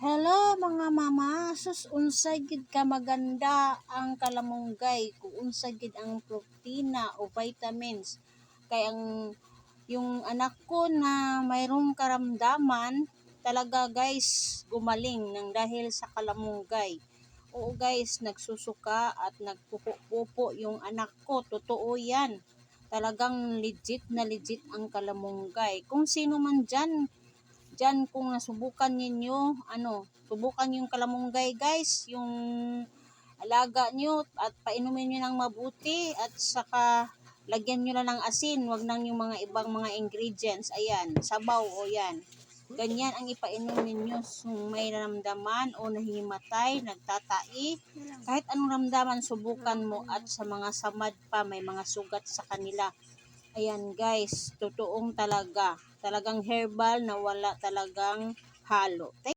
Hello mga mama, sus unsay gid ka maganda ang kalamunggay kung unsay gid ang protina o vitamins kay ang yung anak ko na mayroong karamdaman talaga guys gumaling nang dahil sa kalamunggay. Oo guys, nagsusuka at nagpupo-pupo yung anak ko, totoo yan. Talagang legit ang kalamunggay. Kung sino man dyan kung nasubukan ninyo, subukan yung kalamunggay guys, yung alaga nyo at painumin nyo ng mabuti at saka lagyan nyo lang ng asin, wag nang yung mga ibang mga ingredients, ayan, sabaw o yan. Ganyan ang ipainom ninyo kung may ramdaman o nahimatay, nagtatai, kahit anong ramdaman subukan mo at sa mga samad pa, may mga sugat sa kanila. Ayan guys, totoong talagang herbal na wala talagang halo.